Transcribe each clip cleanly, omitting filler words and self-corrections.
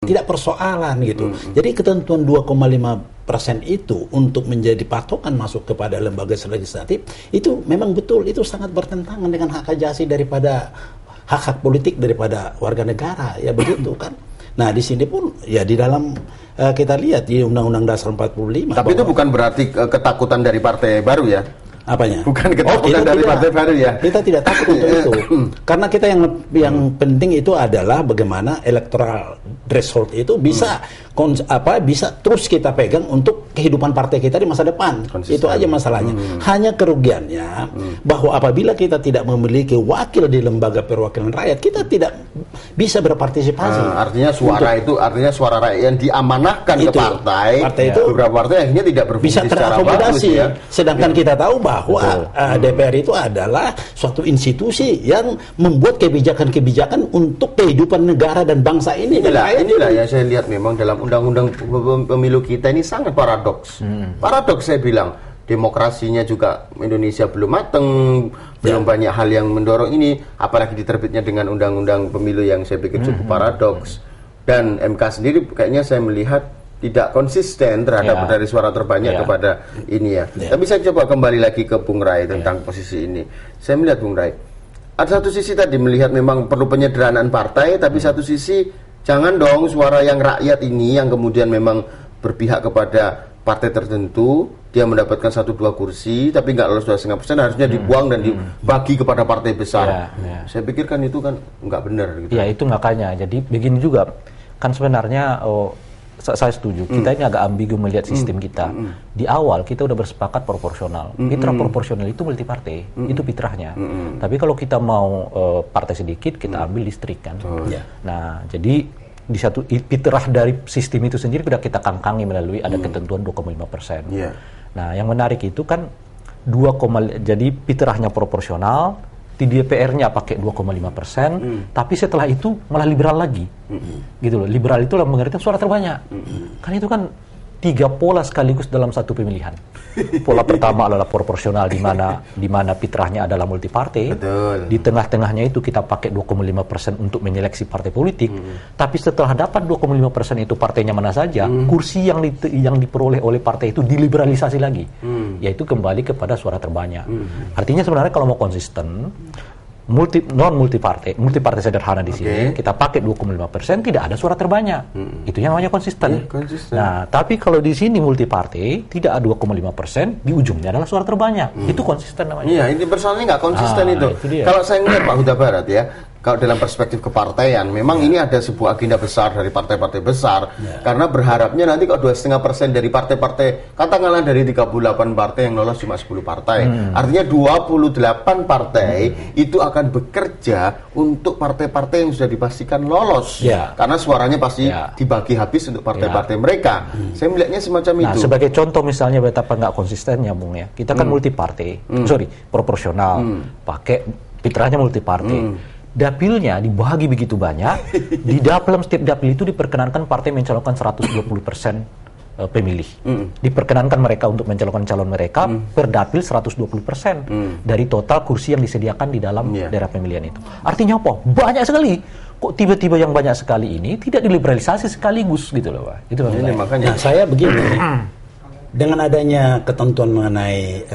Tidak persoalan gitu. Jadi ketentuan 2,5% itu untuk menjadi patokan masuk kepada lembaga legislatif itu memang betul, itu sangat bertentangan dengan hak asasi daripada hak-hak politik daripada warga negara, ya begitu kan. Nah di sini pun ya di dalam kita lihat di Undang-Undang Dasar 45. Tapi itu bukan berarti ketakutan dari partai baru ya? Apanya? Bukan ketakutan dari partai baru ya? Kita tidak takut untuk itu. Karena kita yang penting itu adalah bagaimana electoral threshold itu bisa bisa terus kita pegang untuk kehidupan partai kita di masa depan. Konsisten. Itu aja masalahnya. Hanya kerugiannya bahwa apabila kita tidak memiliki wakil di lembaga perwakilan rakyat, kita tidak bisa berpartisipasi. Artinya suara rakyat yang diamanahkan ke partai itu beberapa partai akhirnya tidak berfungsi bisa terakomodasi. Ya. Sedangkan kita tahu bahwa DPR itu adalah suatu institusi yang membuat kebijakan-kebijakan untuk kehidupan negara dan bangsa ini. Inilah yang saya lihat memang dalam undang-undang pemilu kita ini sangat paradoks. Paradoks saya bilang, demokrasinya juga Indonesia belum mateng, belum banyak hal yang mendorong ini, apalagi diterbitnya dengan undang-undang pemilu yang saya pikir cukup paradoks. Dan MK sendiri kayaknya saya melihat tidak konsisten terhadap dari suara terbanyak kepada ini ya. Tapi saya coba kembali lagi ke Bung Rai tentang posisi ini. Saya melihat Bung Rai, ada satu sisi tadi melihat memang perlu penyederhanaan partai, tapi satu sisi jangan dong suara yang rakyat ini yang kemudian memang berpihak kepada partai tertentu, dia mendapatkan 1-2 kursi tapi nggak lolos 2,5%, harusnya dibuang dan dibagi kepada partai besar. Saya pikir kan itu kan nggak benar gitu. Ya itu makanya, jadi begini juga kan sebenarnya saya setuju, kita ini agak ambigu melihat sistem kita. Di awal kita udah bersepakat proporsional. Fitrah proporsional itu multi partai, itu fitrahnya. Tapi kalau kita mau partai sedikit, kita ambil listrik kan. Nah, jadi di satu fitrah dari sistem itu sendiri sudah kita kangkangi melalui ada ketentuan 2,5%. Nah, yang menarik itu kan jadi fitrahnya proporsional, di DPR-nya pakai 2,5%, tapi setelah itu malah liberal lagi, gitu loh. Liberal itu mengerti suara terbanyak, kan itu kan 3 pola sekaligus dalam satu pemilihan. Pola pertama adalah proporsional di mana fitrahnya adalah multipartai. Di tengah-tengahnya itu kita pakai 2,5% untuk menyeleksi partai politik. Tapi setelah dapat 2,5% itu partainya mana saja, kursi yang diperoleh oleh partai itu diliberalisasi lagi, yaitu kembali kepada suara terbanyak. Artinya sebenarnya kalau mau konsisten, multi partai sederhana di sini kita pakai 2,5%, tidak ada suara terbanyak. Itu yang namanya konsisten. Nah, tapi kalau di sini multi partai tidak ada 2,5%, di ujungnya adalah suara terbanyak. Itu konsisten namanya. Iya, ini persoalannya nggak konsisten itu. Kalau saya melihat Pak Huda Barat ya, kalau dalam perspektif kepartaian, memang ini ada sebuah agenda besar dari partai-partai besar, karena berharapnya nanti kalau 2,5% dari partai-partai, katakanlah dari 38 partai yang lolos cuma 10 partai, artinya 28 partai itu akan bekerja untuk partai-partai yang sudah dipastikan lolos, karena suaranya pasti dibagi habis untuk partai-partai mereka. Saya melihatnya semacam itu. Nah, sebagai contoh misalnya betapa nggak konsistennya, Bung ya, kita kan multi partai, proporsional, pakai fitrahnya multi partai. Dapilnya dibagi begitu banyak, di dalam setiap dapil itu diperkenankan partai mencalonkan 120% pemilih. Diperkenankan mereka untuk mencalonkan calon mereka per dapil 120% dari total kursi yang disediakan di dalam daerah pemilihan itu. Artinya apa? Banyak sekali. Kok tiba-tiba yang banyak sekali ini tidak diliberalisasi sekaligus gitu loh, Pak. Itu makanya saya begini. Dengan adanya ketentuan mengenai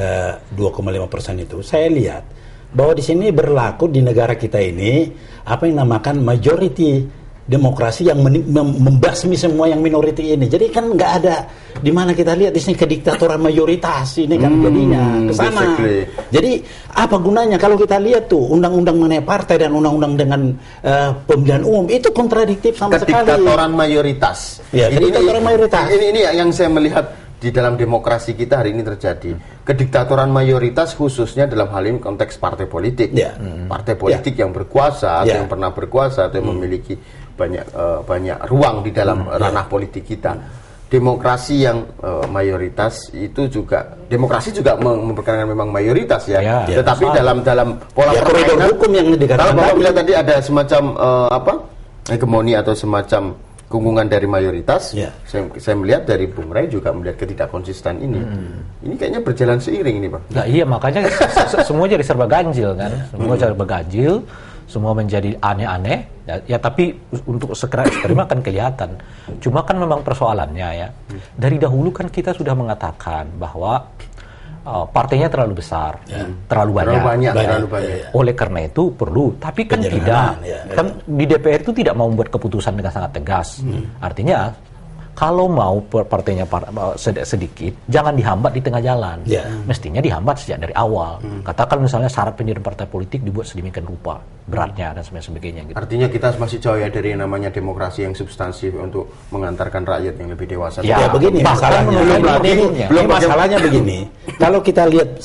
2,5% itu, saya lihat bahwa di sini berlaku di negara kita ini apa yang dinamakan majority demokrasi yang membasmi semua yang minority ini. Jadi kan nggak ada di mana kita lihat di sini kediktatoran mayoritas ini kan jadinya ke sana. Jadi apa gunanya kalau kita lihat tuh undang-undang mengenai partai dan undang-undang dengan pemilihan umum itu kontradiktif sama sekali. Kediktatoran mayoritas. Ya, kediktatoran mayoritas. Ini yang saya melihat di dalam demokrasi kita hari ini terjadi. Kediktatoran mayoritas khususnya dalam hal ini konteks partai politik. Partai politik yang berkuasa atau yang pernah berkuasa atau yang memiliki banyak ruang di dalam ranah politik kita. Demokrasi yang mayoritas itu juga, demokrasi juga memperkenalkan memang mayoritas ya. Tetapi dalam pola permainan hukum yang dikatakan kalau Bapak bilang tadi ada semacam hegemoni atau semacam gunggungan dari mayoritas, saya melihat dari Bung Rai juga melihat ketidakkonsisten ini. Ini kayaknya berjalan seiring ini, Pak. Nah, iya, makanya semua jadi serba ganjil kan. Semua serba ganjil, semua menjadi aneh-aneh. Ya, tapi untuk segera ekstrim akan kelihatan. Cuma kan memang persoalannya ya. Dari dahulu kan kita sudah mengatakan bahwa partainya terlalu besar, terlalu banyak. Oleh karena itu perlu, tapi kan tidak. Kan di DPR itu tidak mau membuat keputusan dengan sangat tegas. Artinya kalau mau partainya sedikit, jangan dihambat di tengah jalan. Mestinya dihambat sejak dari awal. Katakan misalnya syarat pendirian partai politik dibuat sedemikian rupa, beratnya dan sebagainya. Gitu. Artinya kita masih jauh ya dari yang namanya demokrasi yang substansif untuk mengantarkan rakyat yang lebih dewasa. Ya begini masalahnya begini. Kalau kita lihat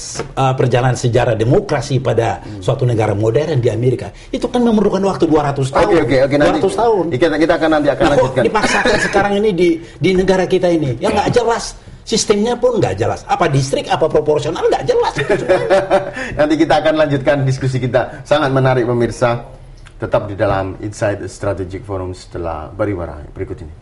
perjalanan sejarah demokrasi pada suatu negara modern di Amerika, itu kan memerlukan waktu 200 tahun. Oke, 200 tahun. Kita akan lanjutkan. Dipaksakan sekarang ini di negara kita ini, yang nggak jelas. Sistemnya pun nggak jelas. Apa distrik, apa proporsional, nggak jelas. Nanti kita akan lanjutkan diskusi kita. Sangat menarik pemirsa. Tetap di dalam Inside Strategic Forum setelah pariwara berikut ini.